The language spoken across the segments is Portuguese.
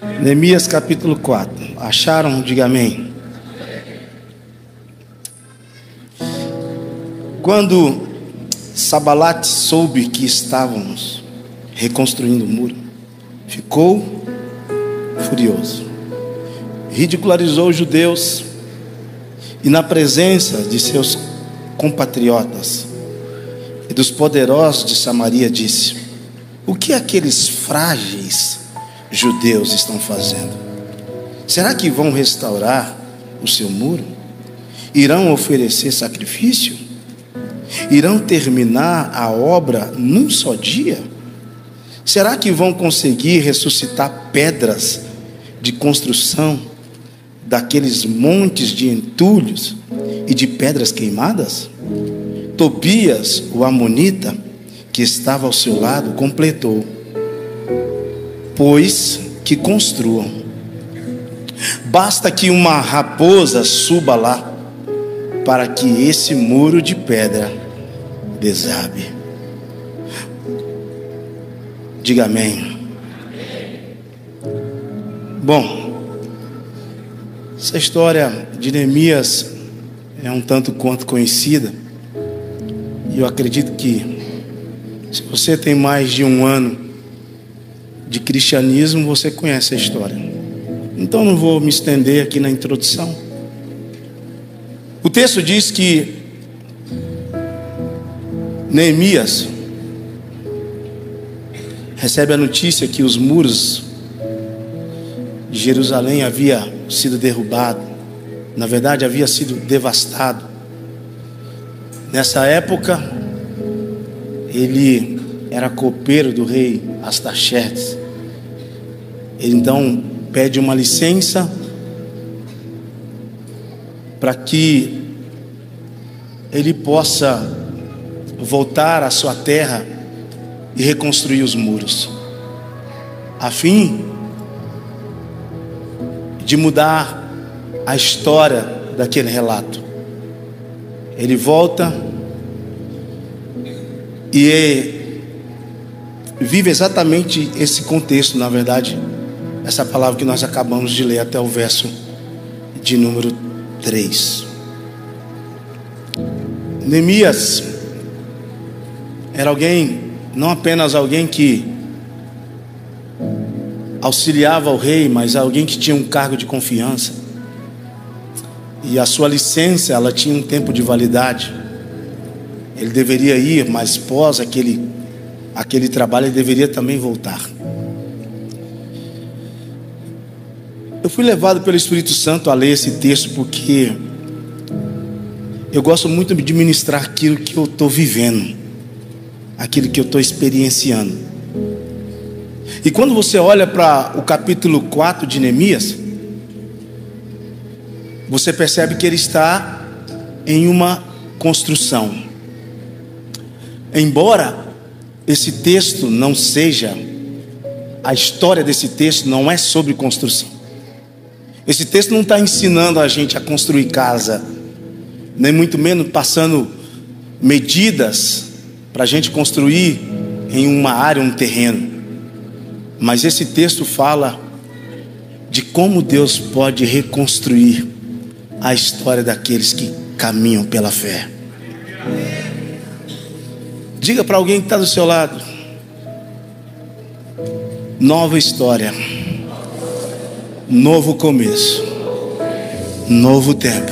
Neemias capítulo 4. Acharam? Diga amém. Quando Sanbalate soube que estávamos reconstruindo o muro, ficou furioso, ridicularizou os judeus e, na presença de seus compatriotas e dos poderosos de Samaria, disse: o que aqueles frágeis judeus estão fazendo? Será que vão restaurar o seu muro? Irão oferecer sacrifício? Irão terminar a obra num só dia? Será que vão conseguir ressuscitar pedras de construção daqueles montes de entulhos e de pedras queimadas? Tobias, o amonita, que estava ao seu lado, completou: pois que construam. Basta que uma raposa suba lá para que esse muro de pedra desabe. Diga amém. Bom, essa história de Neemias é um tanto quanto conhecida, e eu acredito que, se você tem mais de um ano de cristianismo, você conhece a história. Então não vou me estender aqui na introdução. O texto diz que Neemias recebe a notícia que os muros de Jerusalém haviam sido derrubados. Na verdade, havia sido devastado. Nessa época, ele era copeiro do rei Astaxerxes. Ele então pede uma licença para que ele possa voltar à sua terra e reconstruir os muros, a fim de mudar a história daquele relato. Ele volta e vive exatamente esse contexto, na verdade, essa palavra que nós acabamos de ler até o verso de número 3. Neemias era alguém, não apenas alguém que auxiliava o rei, mas alguém que tinha um cargo de confiança. E a sua licença, ela tinha um tempo de validade. Ele deveria ir, mas após aquele trabalho, ele deveria também voltar. Eu fui levado pelo Espírito Santo a ler esse texto porque eu gosto muito de ministrar aquilo que eu estou vivendo, aquilo que eu estou experienciando. E quando você olha para o capítulo 4 de Neemias, você percebe que ele está em uma construção. Embora esse texto não seja, a história desse texto não é sobre construção. Esse texto não está ensinando a gente a construir casa, nem muito menos passando medidas para a gente construir em uma área, um terreno. Mas esse texto fala de como Deus pode reconstruir a história daqueles que caminham pela fé. Diga para alguém que está do seu lado: nova história, novo começo, novo tempo.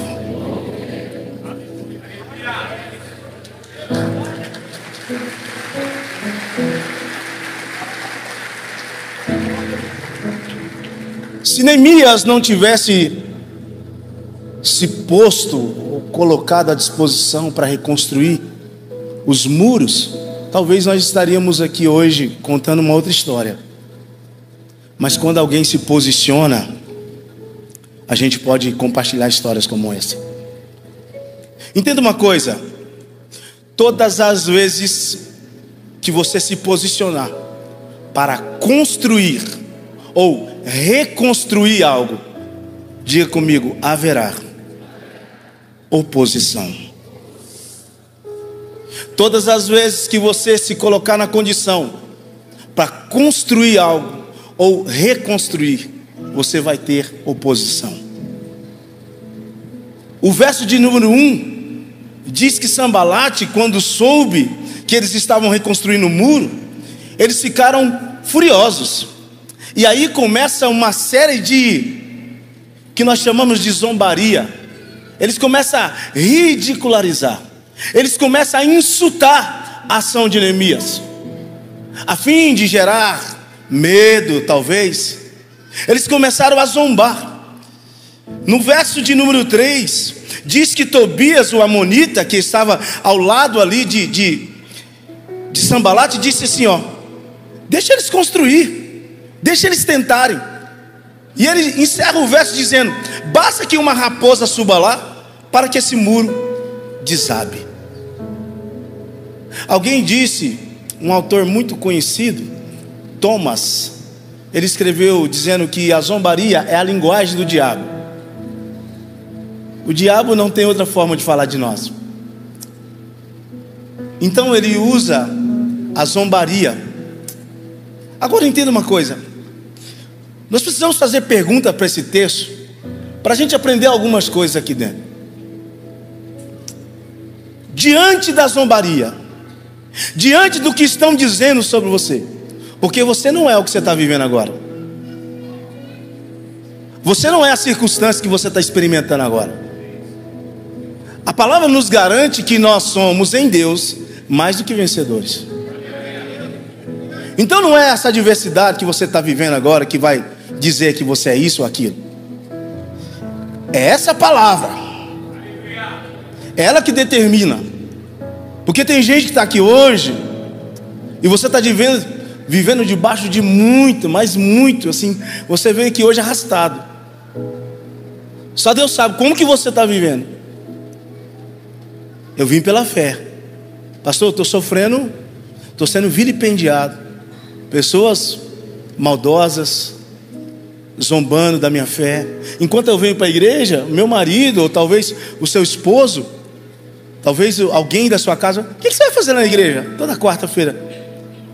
Se Neemias não tivesse se posto ou colocado à disposição para reconstruir os muros, talvez nós estaríamos aqui hoje contando uma outra história. Mas quando alguém se posiciona, a gente pode compartilhar histórias como essa. Entenda uma coisa: todas as vezes que você se posicionar para construir ou reconstruir algo, diga comigo, haverá oposição. Todas as vezes que você se colocar na condição para construir algo ou reconstruir, você vai ter oposição. O verso de número 1 diz que Sambalate, quando soube que eles estavam reconstruindo o muro, eles ficaram furiosos. E aí começa uma série que nós chamamos de zombaria. Eles começam a ridicularizar, eles começam a insultar a ação de Neemias, a fim de gerar medo, talvez. Eles começaram a zombar. No verso de número 3, diz que Tobias, o amonita, que estava ao lado ali de Sambalate, disse assim: ó, deixa eles construir, deixa eles tentarem. E ele encerra o verso dizendo: basta que uma raposa suba lá, para que esse muro desabe. Alguém disse, um autor muito conhecido, Thomas, ele escreveu dizendo que a zombaria é a linguagem do diabo. O diabo não tem outra forma de falar de nós. Então ele usa a zombaria. Agora entenda uma coisa: nós precisamos fazer pergunta para esse texto, para a gente aprender algumas coisas aqui dentro. Diante da zombaria, diante do que estão dizendo sobre você, porque você não é o que você está vivendo agora, você não é a circunstância que você está experimentando agora. A palavra nos garante que nós somos em Deus mais do que vencedores. Então não é essa adversidade que você está vivendo agora que vai dizer que você é isso ou aquilo. É essa palavra, é ela que determina. Porque tem gente que está aqui hoje e você está vivendo debaixo de muito, mas muito, assim, você veio aqui hoje arrastado. Só Deus sabe como que você está vivendo. Eu vim pela fé. Pastor, eu estou sofrendo, estou sendo vilipendiado, pessoas maldosas zombando da minha fé. Enquanto eu venho para a igreja, meu marido, ou talvez o seu esposo, talvez alguém da sua casa: o que você vai fazer na igreja toda quarta-feira?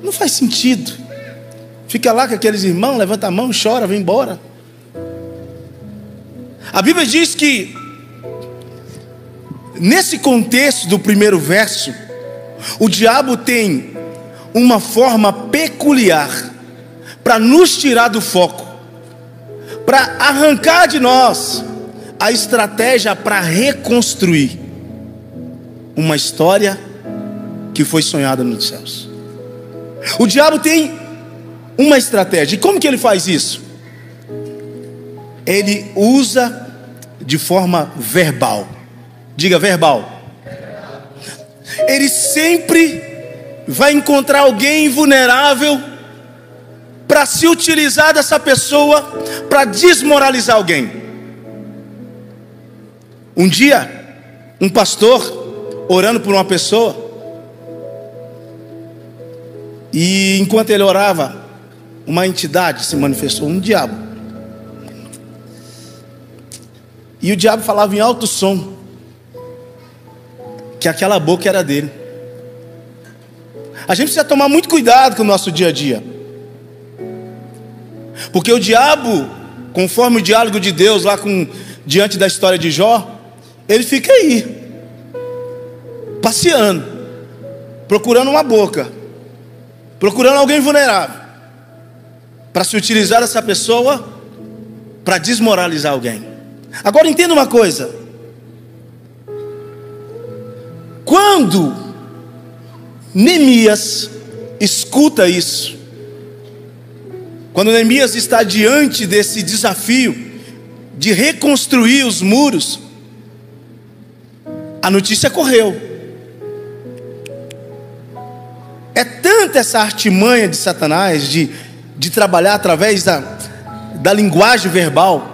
Não faz sentido. Fica lá com aqueles irmãos, levanta a mão, chora, vem embora. A Bíblia diz que nesse contexto do primeiro verso, o diabo tem uma forma peculiar para nos tirar do foco, para arrancar de nós a estratégia para reconstruir uma história que foi sonhada nos céus. O diabo tem uma estratégia. E como que ele faz isso? Ele usa de forma verbal. Diga verbal. Ele sempre vai encontrar alguém vulnerável para se utilizar dessa pessoa para desmoralizar alguém. Um dia, um pastor orando por uma pessoa, e enquanto ele orava, uma entidade se manifestou, um diabo. E o diabo falava em alto som que aquela boca era dele. A gente precisa tomar muito cuidado com o nosso dia a dia, porque o diabo, conforme o diálogo de Deus lá diante da história de Jó, ele fica aí passeando, procurando uma boca, procurando alguém vulnerável, para se utilizar dessa pessoa para desmoralizar alguém. Agora entenda uma coisa: quando Neemias escuta isso, quando Neemias está diante desse desafio de reconstruir os muros, a notícia correu. É tanta essa artimanha de Satanás de trabalhar através da linguagem verbal.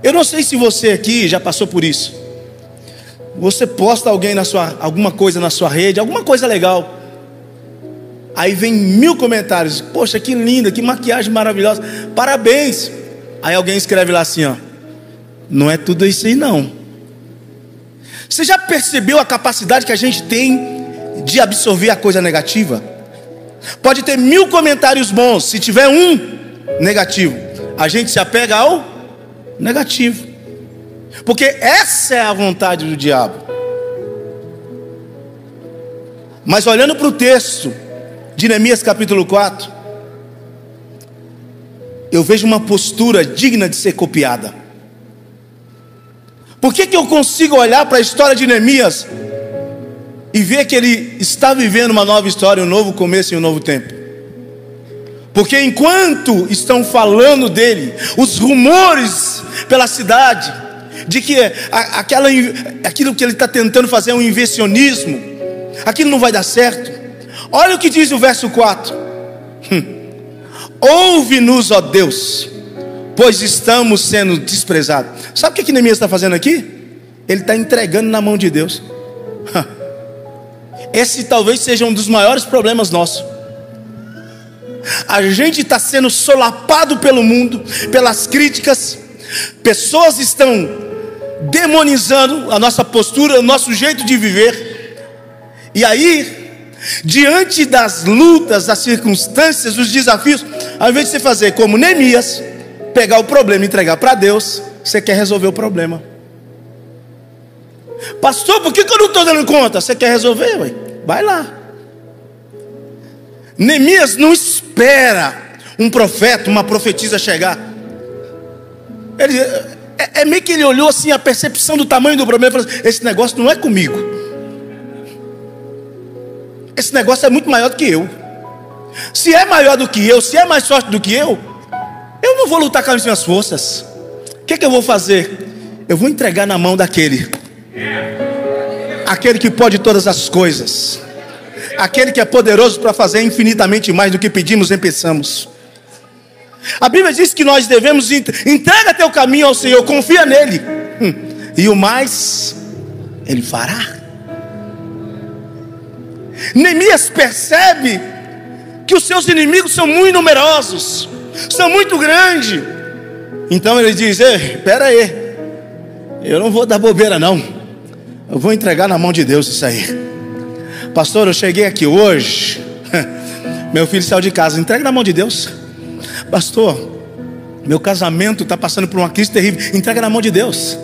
Eu não sei se você aqui já passou por isso. Você posta alguma coisa na sua rede, alguma coisa legal, aí vem 1000 comentários: poxa, que linda, que maquiagem maravilhosa, parabéns. Aí alguém escreve lá assim, ó: não é tudo isso aí não. Você já percebeu a capacidade que a gente tem de absorver a coisa negativa? Pode ter 1000 comentários bons, se tiver um negativo, a gente se apega ao negativo, porque essa é a vontade do diabo. Mas olhando para o texto de Neemias capítulo 4, eu vejo uma postura digna de ser copiada. Por que eu consigo olhar para a história de Neemias e ver que ele está vivendo uma nova história, um novo começo e um novo tempo? Porque enquanto estão falando dele, os rumores pela cidade, de que aquilo que ele está tentando fazer é um invencionismo, aquilo não vai dar certo. Olha o que diz o verso 4: ouve-nos, ó Deus, pois estamos sendo desprezados. Sabe o que Neemias está fazendo aqui? Ele está entregando na mão de Deus. Esse talvez seja um dos maiores problemas nossos. A gente está sendo solapado pelo mundo, pelas críticas. Pessoas estão demonizando a nossa postura, o nosso jeito de viver. E aí, diante das lutas, das circunstâncias, dos desafios, ao invés de você fazer como Neemias, pegar o problema e entregar para Deus, você quer resolver o problema. Pastor, por que eu não estou dando conta? Você quer resolver? Ué? Vai lá. Neemias não espera um profeta, uma profetisa chegar. É meio que ele olhou assim, a percepção do tamanho do problema, e falou assim: esse negócio não é comigo. Esse negócio é muito maior do que eu. Se é maior do que eu, se é mais forte do que eu não vou lutar com as minhas forças. O que eu vou fazer? Eu vou entregar na mão daquele que pode todas as coisas, aquele que é poderoso para fazer infinitamente mais do que pedimos e pensamos. A Bíblia diz que nós devemos entrega teu caminho ao Senhor, confia nele, e o mais Ele fará. Neemias percebe que os seus inimigos são muito numerosos, são muito grandes. Então ele diz: espera aí, eu não vou dar bobeira não, eu vou entregar na mão de Deus isso aí. Pastor, eu cheguei aqui hoje, meu filho saiu de casa, entrega na mão de Deus. Pastor, meu casamento está passando por uma crise terrível, entrega na mão de Deus.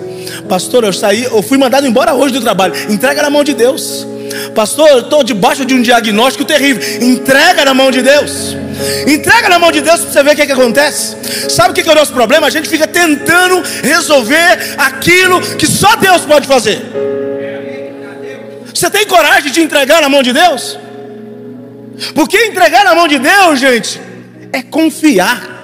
Pastor, eu fui mandado embora hoje do trabalho, entrega na mão de Deus. Pastor, eu estou debaixo de um diagnóstico terrível, entrega na mão de Deus. Entrega na mão de Deus para você ver o que acontece. Sabe o que é o nosso problema? A gente fica tentando resolver aquilo que só Deus pode fazer. Você tem coragem de entregar na mão de Deus? Porque entregar na mão de Deus, gente, é confiar.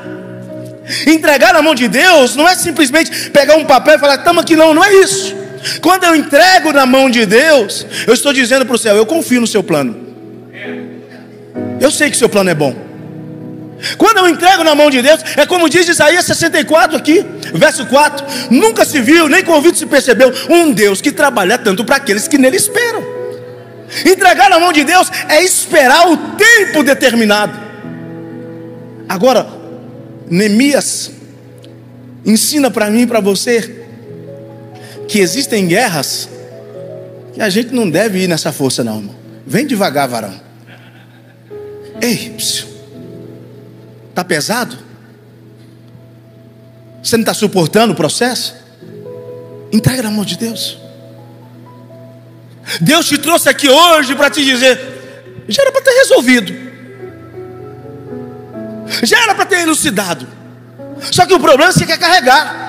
Entregar na mão de Deus não é simplesmente pegar um papel e falar: estamos aqui. Não é isso. Quando eu entrego na mão de Deus, eu estou dizendo para o céu: eu confio no seu plano, eu sei que seu plano é bom. Quando eu entrego na mão de Deus, é como diz Isaías 64 aqui, verso 4: nunca se viu, nem com ouvido se percebeu, um Deus que trabalha tanto para aqueles que nele esperam. Entregar na mão de Deus é esperar o tempo determinado. Agora, Neemias ensina para mim e para você que existem guerras que a gente não deve ir nessa força não, irmão. Vem devagar, varão. Ei, está pesado? Você não está suportando o processo? Entrega na mão de Deus. Deus te trouxe aqui hoje para te dizer: já era para ter resolvido, já era para ter elucidado. Só que o problema é que você quer carregar.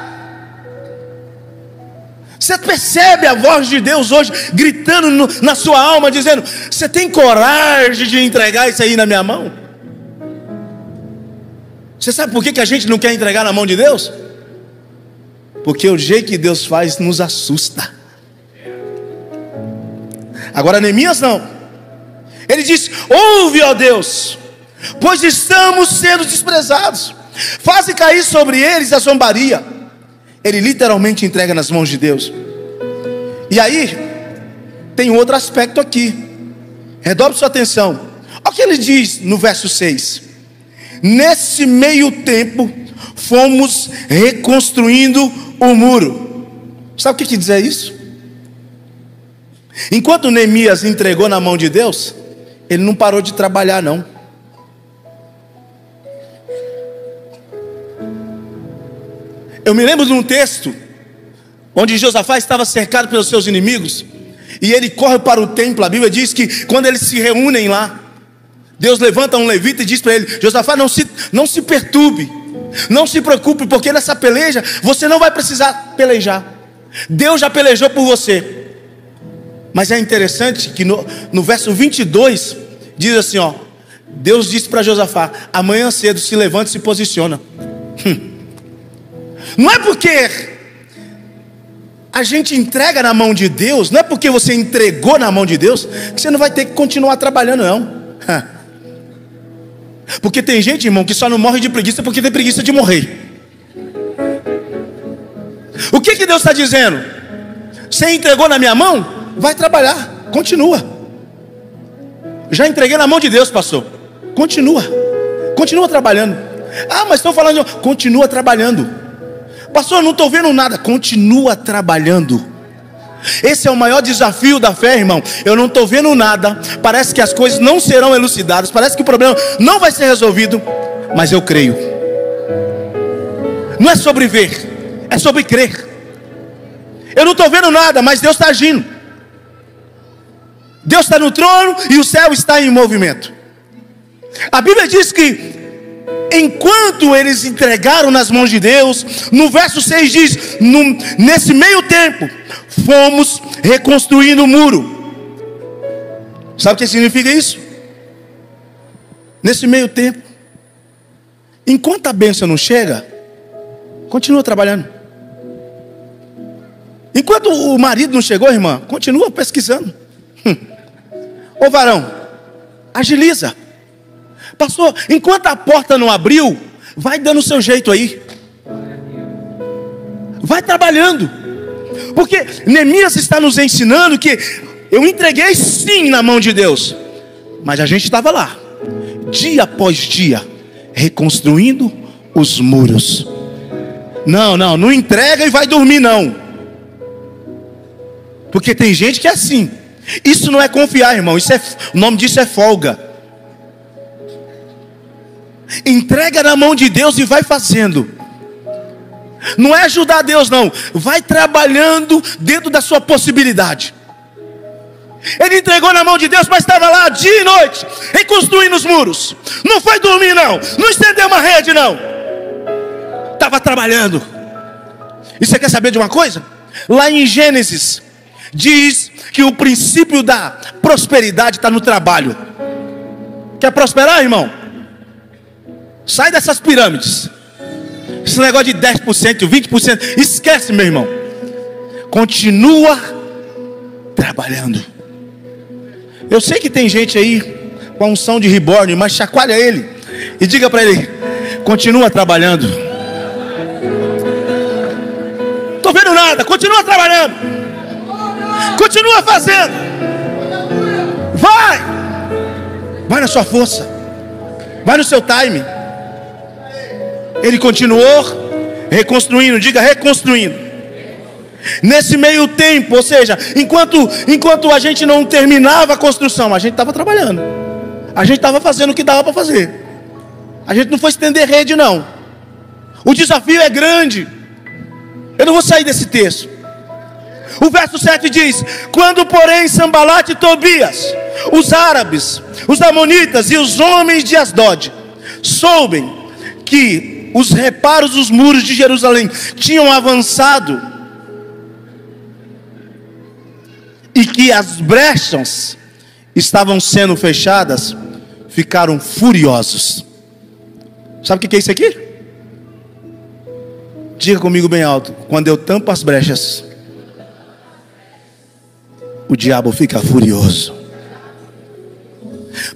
Você percebe a voz de Deus hoje gritando na sua alma, dizendo: você tem coragem de entregar isso aí na minha mão? Você sabe por que a gente não quer entregar na mão de Deus? Porque o jeito que Deus faz nos assusta. Agora Neemias não. Ele diz: ouve, ó Deus, pois estamos sendo desprezados, faze cair sobre eles a zombaria. Ele literalmente entrega nas mãos de Deus. E aí tem outro aspecto aqui. Redobre sua atenção. Olha o que ele diz no verso 6: nesse meio tempo fomos reconstruindo o muro. Sabe o que quer dizer isso? Enquanto Neemias entregou na mão de Deus, ele não parou de trabalhar não. Eu me lembro de um texto onde Josafá estava cercado pelos seus inimigos, e ele corre para o templo. A Bíblia diz que quando eles se reúnem lá, Deus levanta um levita e diz para ele: Josafá, não se perturbe, não se preocupe, porque nessa peleja você não vai precisar pelejar. Deus já pelejou por você. Mas é interessante que no verso 22 diz assim, ó: Deus disse para Josafá: amanhã cedo se levanta e se posiciona. Não é porque a gente entrega na mão de Deus, não é porque você entregou na mão de Deus que você não vai ter que continuar trabalhando, não. Porque tem gente, irmão, que só não morre de preguiça porque tem preguiça de morrer. O que Deus está dizendo? Você entregou na minha mão? Vai trabalhar, continua. Já entreguei na mão de Deus, pastor. Continua trabalhando. Ah, mas estão falando, continua trabalhando. Pastor, eu não estou vendo nada. Continua trabalhando. Esse é o maior desafio da fé, irmão. Eu não estou vendo nada, parece que as coisas não serão elucidadas, parece que o problema não vai ser resolvido, mas eu creio. Não é sobre ver, é sobre crer. Eu não estou vendo nada, mas Deus está agindo. Deus está no trono e o céu está em movimento. A Bíblia diz que enquanto eles entregaram nas mãos de Deus, no verso 6 diz: nesse meio tempo fomos reconstruindo o muro. Sabe o que significa isso? Nesse meio tempo, enquanto a bênção não chega, continua trabalhando. Enquanto o marido não chegou, irmã, continua pesquisando. Ô varão, agiliza. Pastor, enquanto a porta não abriu, vai dando o seu jeito aí. Vai trabalhando. Porque Neemias está nos ensinando que eu entreguei sim na mão de Deus, mas a gente estava lá, dia após dia, reconstruindo os muros. Não entrega e vai dormir não. Porque tem gente que é assim. Isso não é confiar, irmão. O nome disso é folga. Entrega na mão de Deus e vai fazendo. Não é ajudar Deus, não. Vai trabalhando dentro da sua possibilidade. Ele entregou na mão de Deus, mas estava lá dia e noite, reconstruindo os muros. Não foi dormir, não. Não estendeu uma rede, não. Estava trabalhando. E você quer saber de uma coisa? Lá em Gênesis diz que o princípio da prosperidade está no trabalho. Quer prosperar, irmão? Sai dessas pirâmides. Esse negócio de 10%, 20%, esquece, meu irmão. Continua trabalhando. Eu sei que tem gente aí com a unção de reborn, mas chacoalha ele e diga para ele: continua trabalhando. Estou vendo nada, continua trabalhando. Continua fazendo. Vai na sua força. Vai no seu time. Ele continuou reconstruindo, diga reconstruindo. Nesse meio tempo, ou seja, enquanto a gente não terminava a construção, a gente estava trabalhando. A gente estava fazendo o que dava para fazer. A gente não foi estender rede, não. O desafio é grande. Eu não vou sair desse texto. O verso 7 diz: quando porém Sambalate e Tobias, os árabes, os amonitas e os homens de Asdod soubem que os reparos dos muros de Jerusalém tinham avançado e que as brechas estavam sendo fechadas, ficaram furiosos. Sabe o que é isso aqui? Diga comigo bem alto: quando eu tampo as brechas, o diabo fica furioso.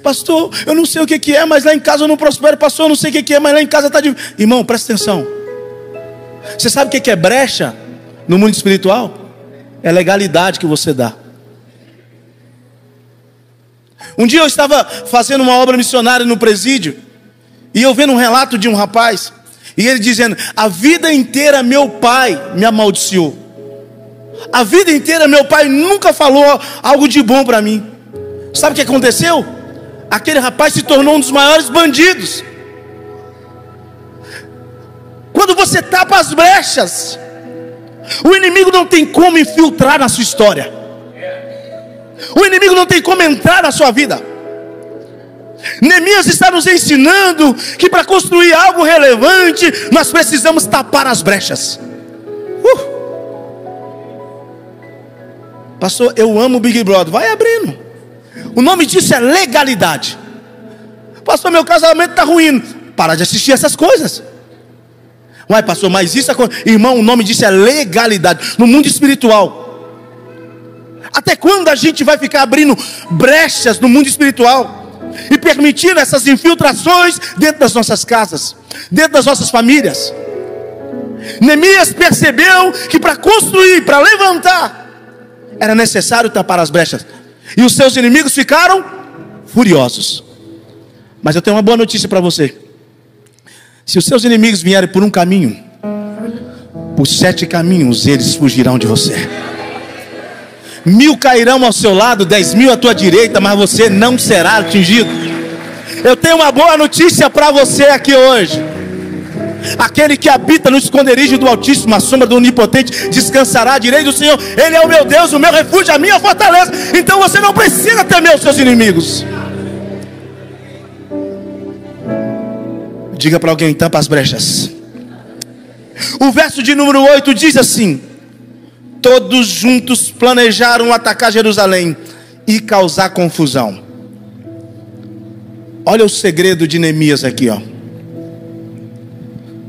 Pastor, eu não sei o que é, mas lá em casa eu não prospero. Pastor, eu não sei o que é, mas lá em casa está de... Irmão, presta atenção. Você sabe o que é brecha no mundo espiritual? É legalidade que você dá. Um dia eu estava fazendo uma obra missionária no presídio, e eu vendo um relato de um rapaz, e ele dizendo: a vida inteira meu pai me amaldiçoou. A vida inteira meu pai nunca falou algo de bom para mim. Sabe o que aconteceu? Aquele rapaz se tornou um dos maiores bandidos. Quando quando você tapa as brechas, o inimigo não tem como infiltrar na sua história. O inimigo não tem como entrar na sua vida. Neemias está nos ensinando que para construir algo relevante, nós precisamos tapar as brechas. Pastor, eu amo o Big Brother. Vai abrindo. O nome disso é legalidade. Pastor, meu casamento está ruim. Para de assistir essas coisas. Uai, pastor, mas isso é coisa... Irmão, o nome disso é legalidade. No mundo espiritual. Até quando a gente vai ficar abrindo brechas no mundo espiritual e permitindo essas infiltrações dentro das nossas casas, dentro das nossas famílias? Neemias percebeu que para construir, para levantar, era necessário tapar as brechas. E os seus inimigos ficaram furiosos. Mas eu tenho uma boa notícia para você. Se os seus inimigos vierem por um caminho, por 7 caminhos eles fugirão de você. 1000 cairão ao seu lado, 10.000 à tua direita, mas você não será atingido. Eu tenho uma boa notícia para você aqui hoje. Aquele que habita no esconderijo do Altíssimo, a sombra do Onipotente, descansará à direita do Senhor. Ele é o meu Deus, o meu refúgio, a minha fortaleza. Então você não precisa temer os seus inimigos. Diga para alguém: tampa as brechas. O verso de número 8 diz assim: todos juntos planejaram atacar Jerusalém e causar confusão. Olha o segredo de Neemias aqui, ó.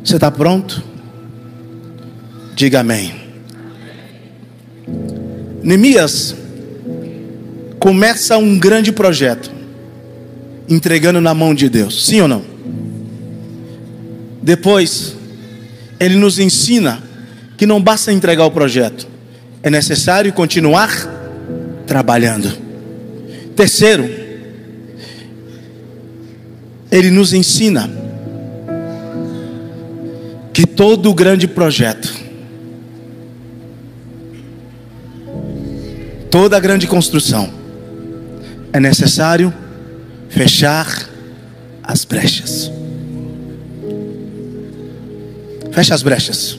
Você está pronto? Diga amém. Neemias começa um grande projeto, entregando na mão de Deus. Sim ou não? Depois, ele nos ensina que não basta entregar o projeto, é necessário continuar trabalhando. Terceiro, ele nos ensina que todo grande projeto, toda grande construção, é necessário fechar as brechas. Fecha as brechas.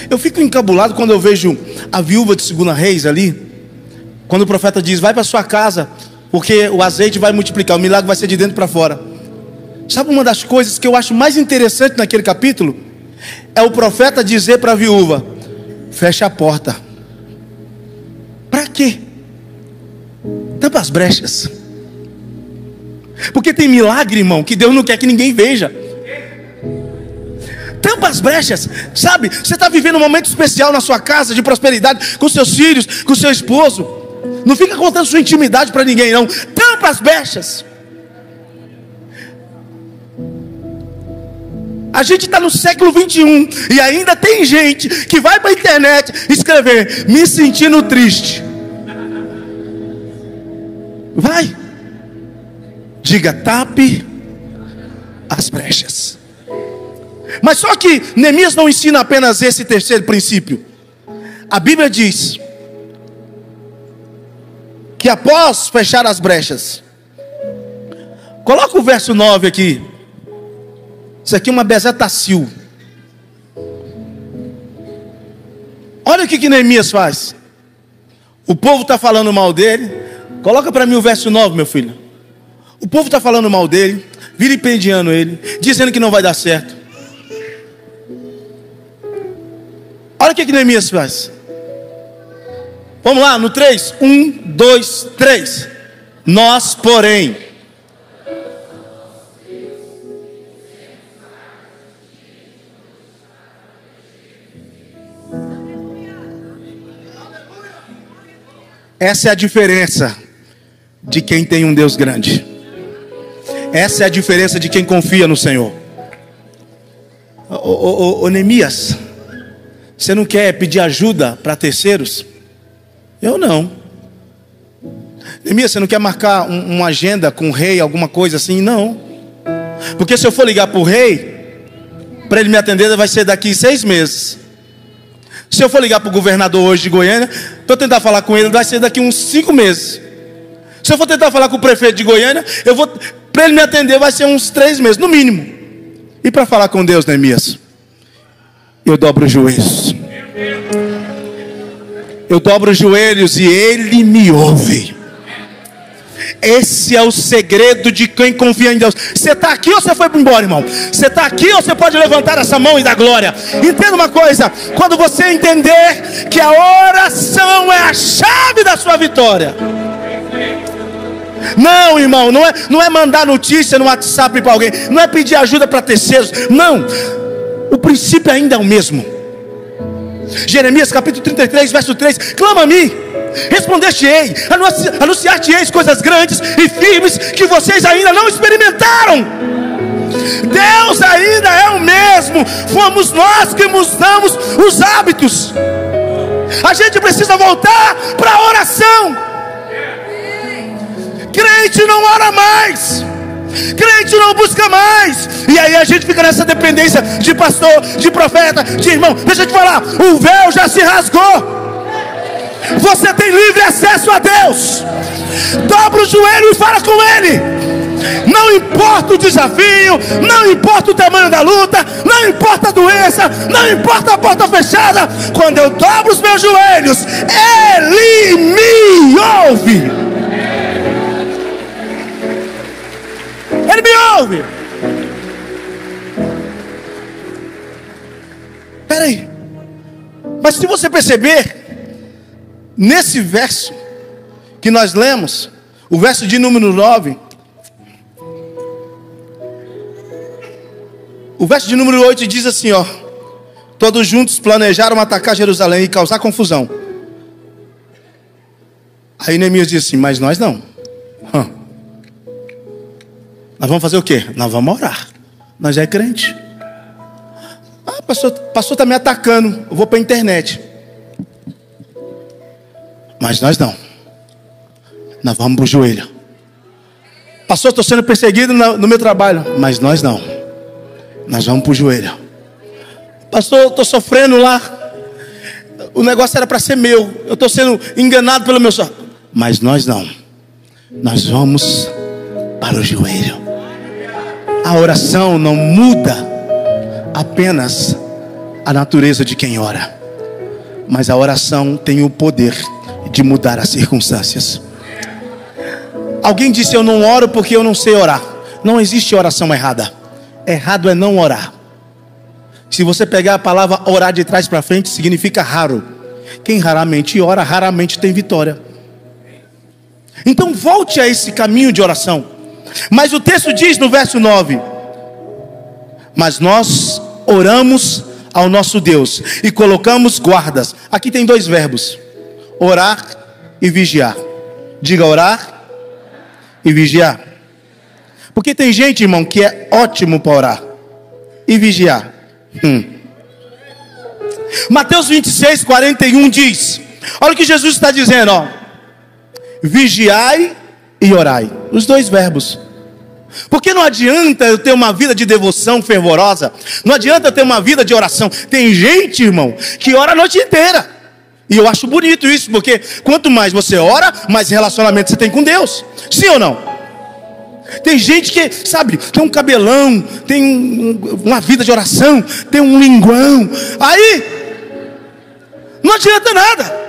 Eu fico encabulado quando eu vejo a viúva de 2 Reis ali, quando o profeta diz: vai para sua casa, porque o azeite vai multiplicar, o milagre vai ser de dentro para fora. Sabe uma das coisas que eu acho mais interessante naquele capítulo? É o profeta dizer para a viúva: fecha a porta. Para quê? Tampa as brechas. Porque tem milagre, irmão, que Deus não quer que ninguém veja. Tampa as brechas. Sabe, você está vivendo um momento especial na sua casa, de prosperidade, com seus filhos, com seu esposo. Não fica contando sua intimidade para ninguém, não. Tampa as brechas. A gente está no século 21 e ainda tem gente que vai para a internet escrever: me sentindo triste. Vai. Diga: tape as brechas. Mas só que Neemias não ensina apenas esse terceiro princípio. A Bíblia diz que após fechar as brechas, coloca o verso 9 aqui. Isso aqui é uma bezetacil. Olha o que Neemias faz. O povo está falando mal dele. Coloca para mim o verso 9, meu filho. O povo está falando mal dele, vilipendiando ele, dizendo que não vai dar certo. Olha o que Neemias faz. Vamos lá, no 3. 1, 2, 3. Nós, porém, essa é a diferença de quem tem um Deus grande. Essa é a diferença de quem confia no Senhor. Ô Neemias, você não quer pedir ajuda para terceiros? Eu não. Neemias, você não quer marcar uma agenda com o rei, alguma coisa assim? Não. Porque se eu for ligar para o rei, para ele me atender, vai ser daqui 6 meses. Se eu for ligar para o governador hoje de Goiânia, para eu tentar falar com ele, vai ser daqui uns 5 meses. Se eu for tentar falar com o prefeito de Goiânia, para ele me atender vai ser uns 3 meses, no mínimo. E para falar com Deus, Neemias, eu dobro os joelhos. Eu dobro os joelhos e Ele me ouve. Esse é o segredo de quem confia em Deus. Você está aqui ou você foi embora, irmão? Você está aqui ou você pode levantar essa mão e dar glória? Entenda uma coisa: quando você entender que a oração é a chave da sua vitória. Não, irmão, não é mandar notícia no WhatsApp para alguém, não é pedir ajuda para terceiros. Não, o princípio ainda é o mesmo. Jeremias capítulo 33, verso 3: clama a mim, respondeste-ei, anunciar-te-eis coisas grandes e firmes que vocês ainda não experimentaram. Deus ainda é o mesmo, fomos nós que mudamos os hábitos. A gente precisa voltar para a oração. Crente não ora mais, crente não busca mais, e aí a gente fica nessa dependência de pastor, de profeta, de irmão. Deixa eu te falar, o véu já se rasgou. Você tem livre acesso a Deus. Dobra o joelho e fala com Ele. Não importa o desafio, não importa o tamanho da luta, não importa a doença, não importa a porta fechada. Quando eu dobro os meus joelhos, Ele me ouve. Ele me ouve. Peraí, mas se você perceber, nesse verso que nós lemos, o verso de número 9, o verso de número 8 diz assim, ó: todos juntos planejaram atacar Jerusalém e causar confusão. Aí Neemias diz assim: mas nós não. Nós vamos fazer o quê? Nós vamos orar. Nós é crente. Pastor está me atacando, eu vou para a internet. Mas nós não. Nós vamos para o joelho. Pastor, estou sendo perseguido no meu trabalho. Mas nós não. Nós vamos para o joelho. Pastor, estou sofrendo lá. O negócio era para ser meu. Eu estou sendo enganado pelo meu só. Mas nós não. Nós vamos para o joelho. A oração não muda apenas a natureza de quem ora, mas a oração tem o poder de mudar as circunstâncias. Alguém disse: eu não oro porque eu não sei orar. Não existe oração errada. Errado é não orar. Se você pegar a palavra orar de trás para frente, significa raro. Quem raramente ora, raramente tem vitória. Então volte a esse caminho de oração. Mas o texto diz no verso 9: mas nós oramos ao nosso Deus e colocamos guardas. Aqui tem dois verbos: orar e vigiar. Diga: orar e vigiar. Porque tem gente, irmão, que é ótimo para orar e vigiar. Mateus 26, 41 diz: olha o que Jesus está dizendo, ó: vigiai e orai. Os dois verbos. Porque não adianta eu ter uma vida de devoção fervorosa, não adianta eu ter uma vida de oração. Tem gente, irmão, que ora a noite inteira. E eu acho bonito isso, porque quanto mais você ora, mais relacionamento você tem com Deus. Sim ou não? Tem gente que, sabe, tem um cabelão, tem uma vida de oração, tem um linguão. Aí não adianta nada.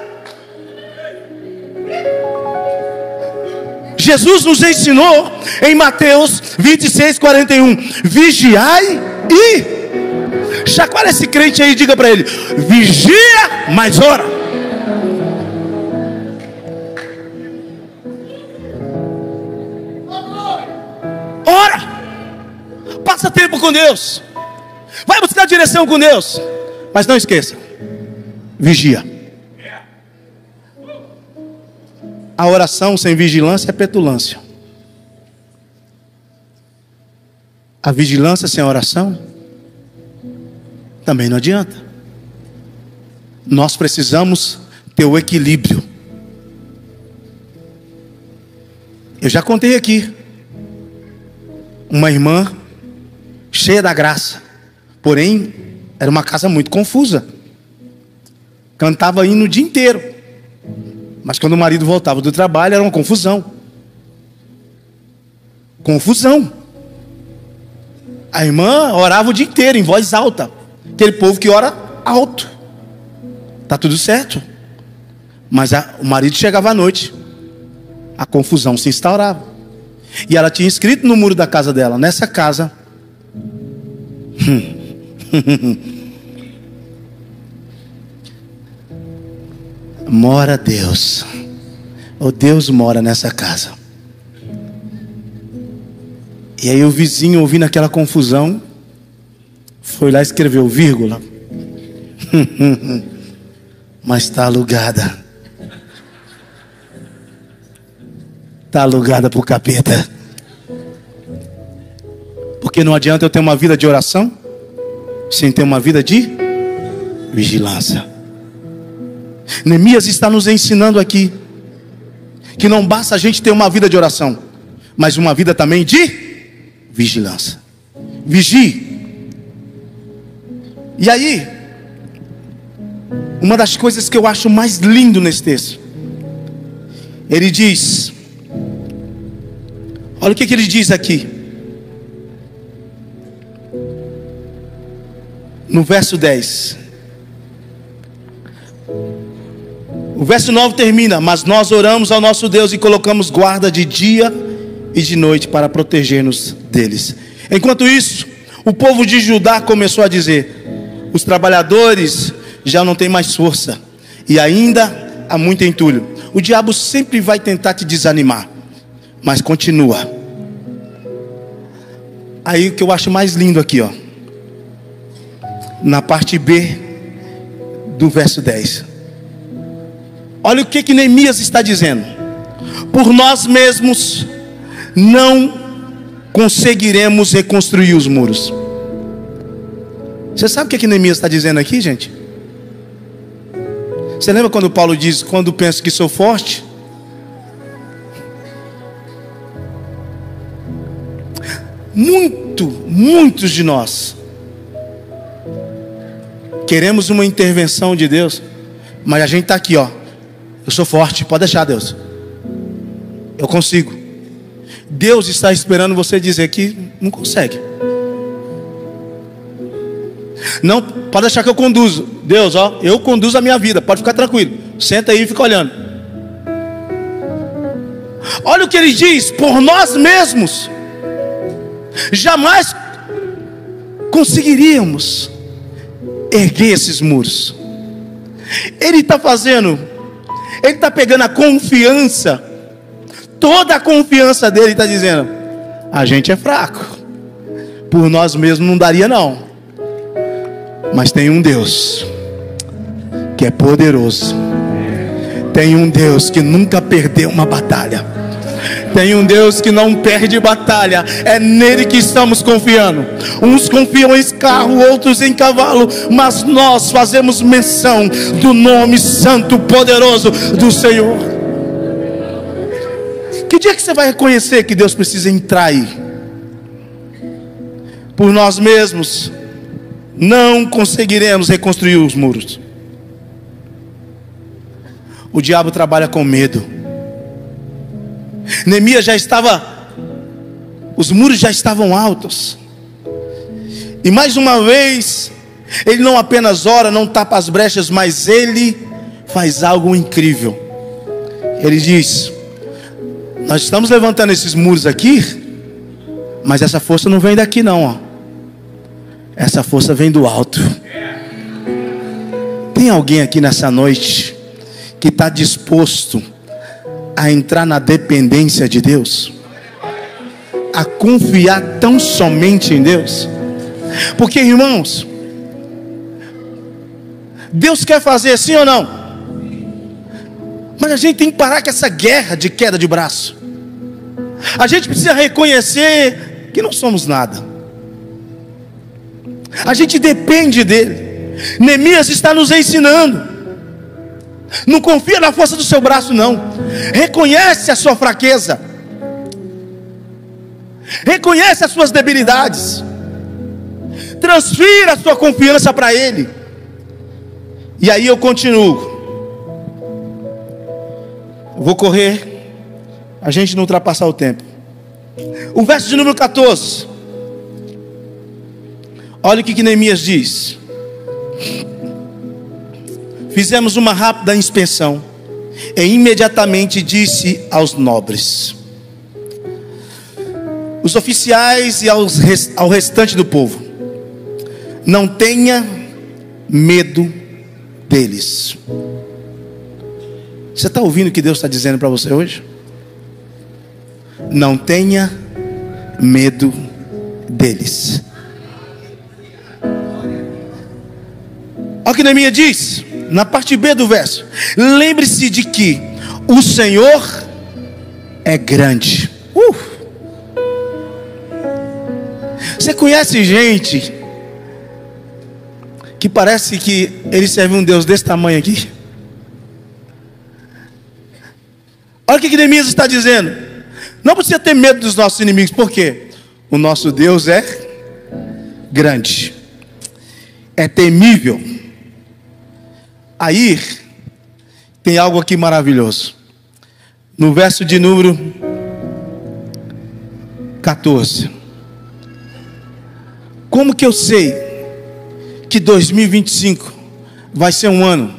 Jesus nos ensinou em Mateus 26, 41: vigiai e... chacoalha esse crente aí e diga para ele: vigia, mas ora. Ora. Passa tempo com Deus. Vai buscar direção com Deus. Mas não esqueça: vigia. A oração sem vigilância é petulância. A vigilância sem oração também não adianta. Nós precisamos ter o equilíbrio. Eu já contei aqui uma irmã cheia da graça, porém era uma casa muito confusa. Cantava hino o dia inteiro, mas quando o marido voltava do trabalho era uma confusão. Confusão. A irmã orava o dia inteiro, em voz alta. Aquele povo que ora alto. Está tudo certo. Mas o marido chegava à noite, a confusão se instaurava. E ela tinha escrito no muro da casa dela: nessa casa mora Deus. Ou Deus mora nessa casa. E aí o vizinho, ouvindo aquela confusão, foi lá e escreveu vírgula. Mas está alugada. Está alugada para o capeta. Porque não adianta eu ter uma vida de oração sem ter uma vida de vigilância. Neemias está nos ensinando aqui que não basta a gente ter uma vida de oração, mas uma vida também de vigilância. Vigie. E aí, uma das coisas que eu acho mais lindo nesse texto, ele diz, olha o que ele diz aqui, no verso 10. O verso 9 termina: mas nós oramos ao nosso Deus e colocamos guarda de dia e de noite para proteger-nos deles. Enquanto isso, o povo de Judá começou a dizer: os trabalhadores já não têm mais força e ainda há muito entulho. O diabo sempre vai tentar te desanimar, mas continua. Aí o que eu acho mais lindo aqui, ó, na parte B do verso 10. Olha o que Neemias está dizendo: por nós mesmos não conseguiremos reconstruir os muros. Você sabe o que Neemias está dizendo aqui, gente? Você lembra quando Paulo diz: quando penso que sou forte? Muitos de nós queremos uma intervenção de Deus, mas a gente está aqui, ó: eu sou forte, pode deixar, Deus, eu consigo. Deus está esperando você dizer que não consegue. Não, pode deixar que eu conduzo. Deus, ó, eu conduzo a minha vida, pode ficar tranquilo. Senta aí e fica olhando. Olha o que ele diz: por nós mesmos jamais conseguiríamos erguer esses muros. Ele está fazendo, ele está pegando a confiança, toda a confiança dele, está dizendo: a gente é fraco, por nós mesmos não daria não, mas tem um Deus que é poderoso, tem um Deus que nunca perdeu uma batalha, tem um Deus que não perde batalha. É nele que estamos confiando. Uns confiam em carro, outros em cavalo, mas nós fazemos menção do nome santo, poderoso do Senhor. Que dia que você vai reconhecer que Deus precisa entrar aí? Por nós mesmos não conseguiremos reconstruir os muros. O diabo trabalha com medo. Neemias já estava, os muros já estavam altos, e mais uma vez ele não apenas ora, não tapa as brechas, mas ele faz algo incrível. Ele diz: nós estamos levantando esses muros aqui, mas essa força não vem daqui não, ó. Essa força vem do alto. Tem alguém aqui nessa noite que está disposto a entrar na dependência de Deus, a confiar tão somente em Deus? Porque, irmãos, Deus quer fazer, sim ou não? Mas a gente tem que parar com essa guerra de queda de braço. A gente precisa reconhecer que não somos nada. A gente depende dele. Neemias está nos ensinando: não confia na força do seu braço não. Reconhece a sua fraqueza, reconhece as suas debilidades, transfira a sua confiança para ele. E aí eu continuo. Vou correr, a gente não ultrapassar o tempo. O verso de número 14: Olha o que Neemias diz. Fizemos uma rápida inspeção e imediatamente disse aos nobres, os oficiais e ao restante do povo: não tenha medo deles. Você está ouvindo o que Deus está dizendo para você hoje? Não tenha medo deles. Olha o que Neemias diz na parte B do verso: lembre-se de que o Senhor é grande. Você conhece gente que parece que ele serve um Deus desse tamanho aqui? Olha o que Neemias está dizendo. Não precisa ter medo dos nossos inimigos. Por quê? O nosso Deus é grande, é temível. Aí tem algo aqui maravilhoso. No verso de número 14. Como que eu sei que 2025 vai ser um ano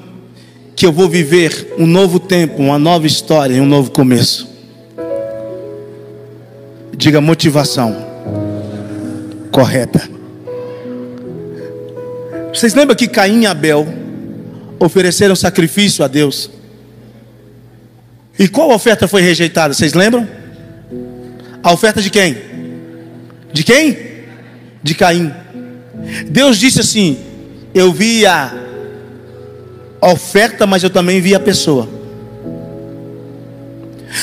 que eu vou viver um novo tempo, uma nova história e um novo começo? Diga: motivação correta. Vocês lembram que Caim e Abel ofereceram sacrifício a Deus? E qual oferta foi rejeitada? Vocês lembram? A oferta de quem? De quem? De Caim. Deus disse assim: eu vi a oferta, mas eu também vi a pessoa.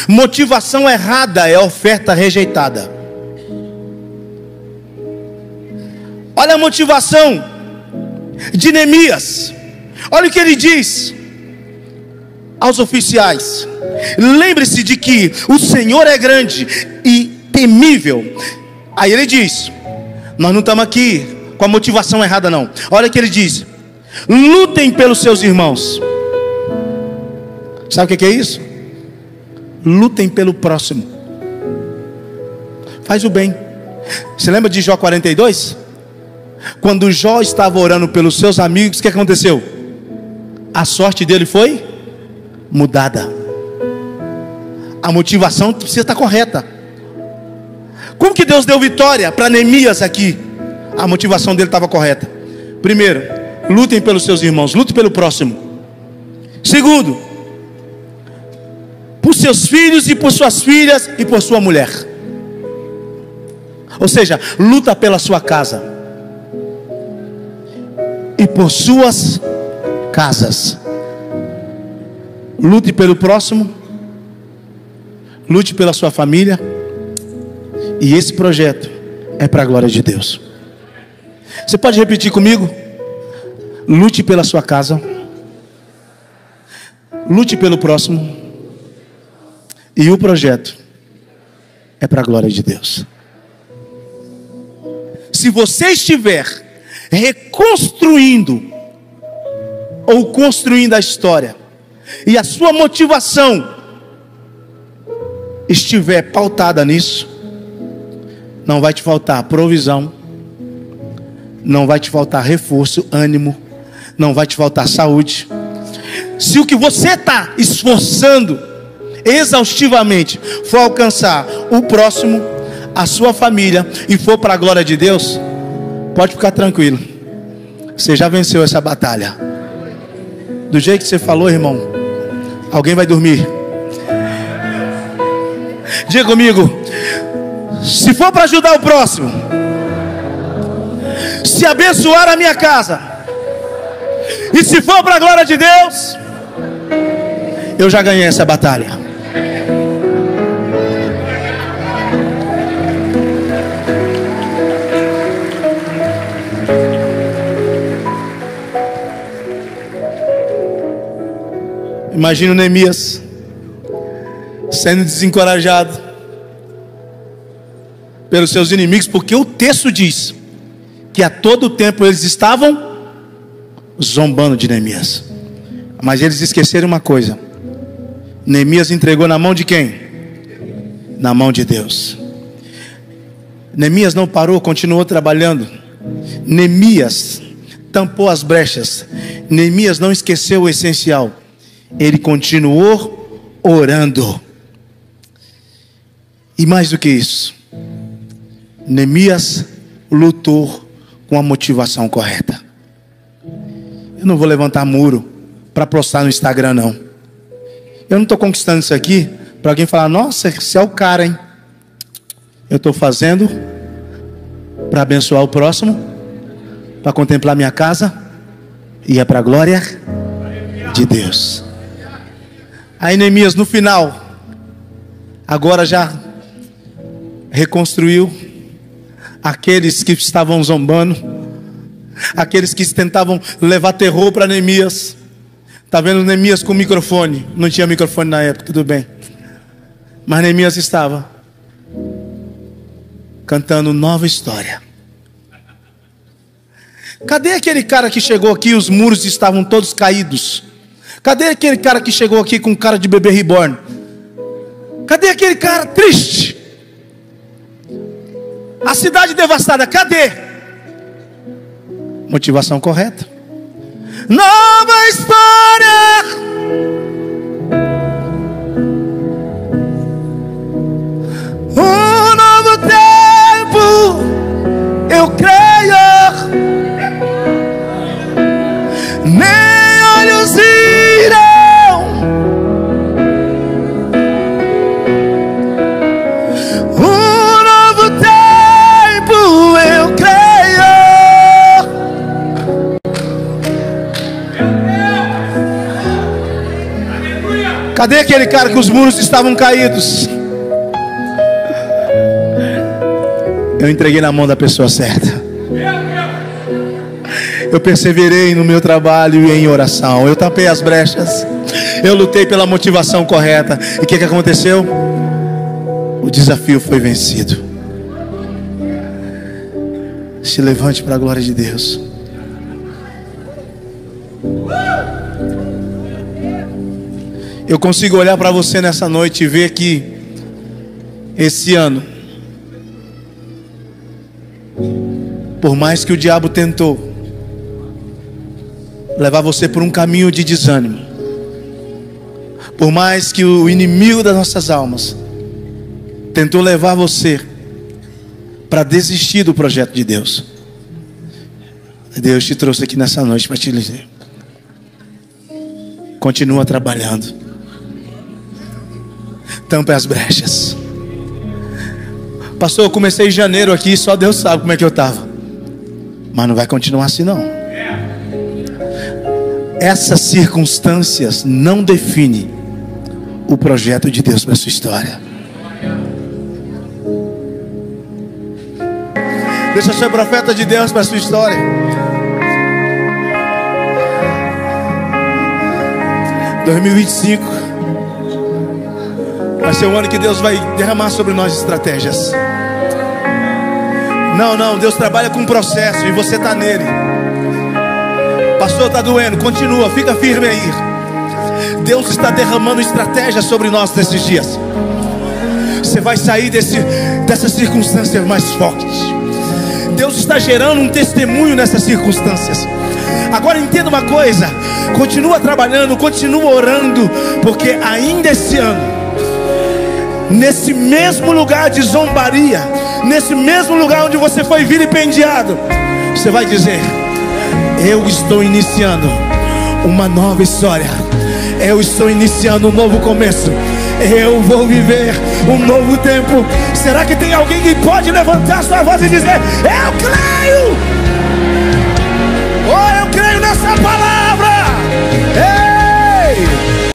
Motivação errada é oferta rejeitada. Olha a motivação de Neemias. Olha o que ele diz aos oficiais: lembre-se de que o Senhor é grande e temível. Aí ele diz: nós não estamos aqui com a motivação errada não. Olha o que ele diz: lutem pelos seus irmãos. Sabe o que é isso? Lutem pelo próximo. Faz o bem. Você lembra de Jó 42? Quando Jó estava orando pelos seus amigos, o que aconteceu? A sorte dele foi mudada. A motivação precisa estar correta. Como que Deus deu vitória para Neemias aqui? A motivação dele estava correta. Primeiro, lutem pelos seus irmãos, lute pelo próximo. Segundo, por seus filhos e por suas filhas e por sua mulher. Ou seja, luta pela sua casa e por suas casas. Lute pelo próximo, lute pela sua família. E esse projeto é para a glória de Deus. Você pode repetir comigo? Lute pela sua casa, lute pelo próximo, e o projeto é para a glória de Deus. Se você estiver reconstruindo ou construindo a história, e a sua motivação estiver pautada nisso, não vai te faltar provisão, não vai te faltar reforço, ânimo, não vai te faltar saúde. Se o que você está esforçando exaustivamente for alcançar o próximo, a sua família, e for para a glória de Deus, pode ficar tranquilo, você já venceu essa batalha. Do jeito que você falou, irmão, alguém vai dormir. Diga comigo: se for para ajudar o próximo, se abençoar a minha casa, e se for para a glória de Deus, eu já ganhei essa batalha. Imagina o Neemias sendo desencorajado pelos seus inimigos, porque o texto diz que a todo tempo eles estavam zombando de Neemias. Mas eles esqueceram uma coisa: Neemias entregou na mão de quem? Na mão de Deus. Neemias não parou, continuou trabalhando. Neemias tampou as brechas. Neemias não esqueceu o essencial. Ele continuou orando. E mais do que isso, Neemias lutou com a motivação correta. Eu não vou levantar muro para postar no Instagram, não. Eu não estou conquistando isso aqui para alguém falar: nossa, você é o cara, hein? Eu estou fazendo para abençoar o próximo, para contemplar minha casa, e é para a glória de Deus. Aí Neemias, no final, agora já reconstruiu aqueles que estavam zombando, aqueles que tentavam levar terror para Neemias. Está vendo Neemias com microfone? Não tinha microfone na época, tudo bem. Mas Neemias estava cantando nova história. Cadê aquele cara que chegou aqui e os muros estavam todos caídos? Cadê aquele cara que chegou aqui com cara de bebê reborn? Cadê aquele cara triste? A cidade devastada, cadê? Motivação correta. Nova história. Um novo tempo. Eu creio. Nem olhos viram. Um novo tempo. Eu creio. Cadê aquele cara que os muros estavam caídos? Eu entreguei na mão da pessoa certa. Eu perseverei no meu trabalho e em oração. Eu tapei as brechas. Eu lutei pela motivação correta. E o que aconteceu? O desafio foi vencido. Se levante para a glória de Deus. Eu consigo olhar para você nessa noite e ver que esse ano, por mais que o diabo tentou levar você por um caminho de desânimo, por mais que o inimigo das nossas almas tentou levar você para desistir do projeto de Deus, Deus te trouxe aqui nessa noite para te dizer: continua trabalhando, tampe as brechas. Pastor, eu comecei em janeiro aqui, só Deus sabe como é que eu estava. Mas não vai continuar assim não. Essas circunstâncias não definem o projeto de Deus para a sua história. Deixa eu ser profeta de Deus para a sua história. Em 2025 vai ser o ano que Deus vai derramar sobre nós estratégias. Não, Deus trabalha com um processo e você está nele. Pastor, está doendo, continua, fica firme aí. Deus está derramando estratégias sobre nós nesses dias. Você vai sair dessas circunstâncias mais fortes. Deus está gerando um testemunho nessas circunstâncias. Agora entenda uma coisa: continua trabalhando, continua orando, porque ainda esse ano, nesse mesmo lugar de zombaria, nesse mesmo lugar onde você foi vilipendiado, você vai dizer: eu estou iniciando uma nova história. Eu estou iniciando um novo começo. Eu vou viver um novo tempo. Será que tem alguém que pode levantar sua voz e dizer: eu creio?